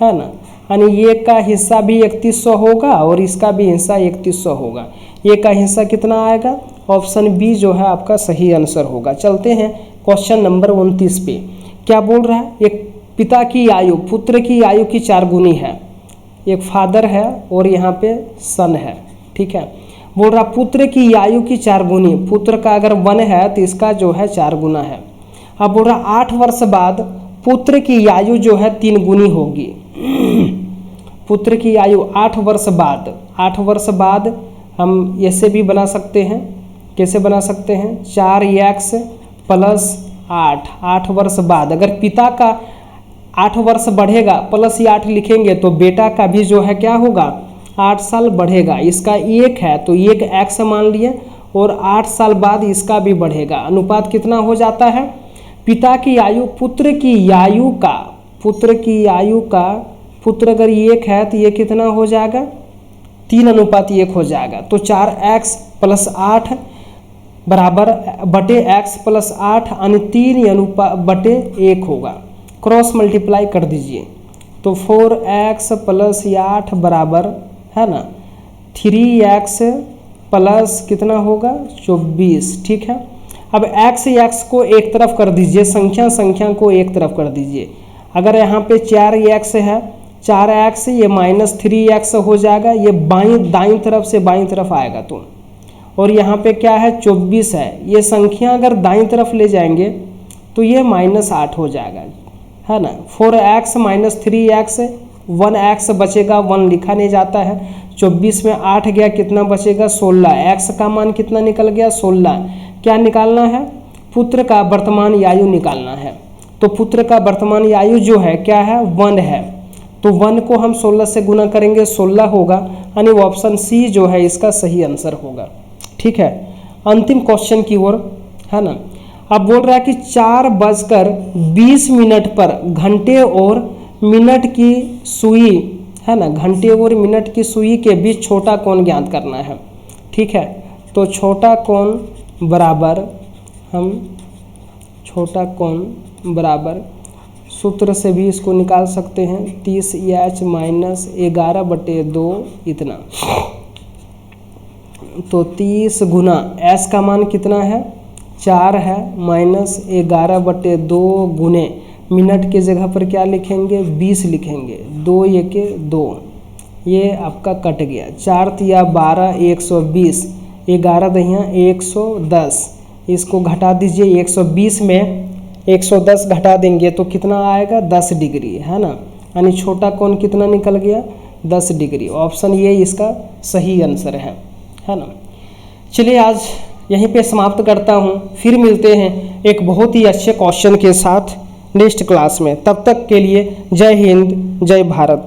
है ना। यानी ये का हिस्सा भी 3100 होगा और इसका भी हिस्सा 3100 होगा। ये का हिस्सा कितना आएगा? ऑप्शन बी जो है आपका सही आंसर होगा। चलते हैं क्वेश्चन नंबर 29 पे। क्या बोल रहा है? एक पिता की आयु पुत्र की आयु की 4 गुनी है। एक फादर है और यहाँ पे सन है, ठीक है। बोल रहा पुत्र की आयु की 4 गुनी, पुत्र का अगर 1 है तो इसका जो है 4 गुना है। अब बोल रहा 8 वर्ष बाद पुत्र की आयु जो है 3 गुनी होगी। पुत्र की आयु 8 वर्ष बाद, 8 वर्ष बाद हम ऐसे भी बना सकते हैं। कैसे बना सकते हैं? 4x + 8, 8 वर्ष बाद अगर पिता का 8 वर्ष बढ़ेगा प्लस 8 लिखेंगे तो बेटा का भी जो है क्या होगा? 8 साल बढ़ेगा। इसका 1 है तो 1 x मान लिए और 8 साल बाद इसका भी बढ़ेगा। अनुपात कितना हो जाता है? पिता की आयु पुत्र की आयु का, पुत्र की आयु का, पुत्र अगर 1 है तो ये कितना हो जाएगा? 3:1 हो जाएगा। तो 4x + 8 बराबर बटे x + 8 यानी 3:1 होगा। क्रॉस मल्टीप्लाई कर दीजिए तो 4x + 8 बराबर है ना 3x प्लस कितना होगा? 24, ठीक है। अब x को एक तरफ कर दीजिए, संख्या को एक तरफ कर दीजिए। अगर यहाँ पे 4x है, 4x ये -3x हो जाएगा, ये दाईं तरफ से बाईं तरफ आएगा तो। और यहाँ पे क्या है? 24 है। ये संख्या अगर दाईं तरफ ले जाएंगे तो ये -8 हो जाएगा, है ना। 4x - 3x, 1x बचेगा, 1 लिखा नहीं जाता है। 24 में 8 गया, कितना बचेगा? 16। x का मान कितना निकल गया? 16। क्या निकालना है? पुत्र का वर्तमान आयु निकालना है। तो पुत्र का वर्तमान आयु जो है क्या है? 1 है। तो 1 को हम 16 से गुना करेंगे, 16 होगा, यानी ऑप्शन सी जो है इसका सही आंसर होगा, ठीक है। अंतिम क्वेश्चन की ओर, है ना। अब बोल रहा है कि 4:20 पर घंटे और मिनट की सुई, है ना, घंटे और मिनट की सुई के बीच छोटा कोण ज्ञात करना है, ठीक है। तो छोटा कोण बराबर, हम छोटा कोण बराबर सूत्र से भी इसको निकाल सकते हैं, 30h - 11/2 इतना। तो 30 गुना s का मान कितना है? 4 है, -11/2 गुने मिनट के जगह पर क्या लिखेंगे? 20 लिखेंगे। 2 1 2, ये आपका कट गया। 4 तिया 12, 120, 11 दहिया 110। इसको घटा दीजिए, 120 में 110 घटा देंगे तो कितना आएगा? 10 डिग्री, है ना। यानी छोटा कोण कितना निकल गया? 10 डिग्री। ऑप्शन ये इसका सही आंसर है ना। चलिए आज यहीं पे समाप्त करता हूँ, फिर मिलते हैं एक बहुत ही अच्छे क्वेश्चन के साथ नेक्स्ट क्लास में। तब तक के लिए जय हिंद, जय भारत।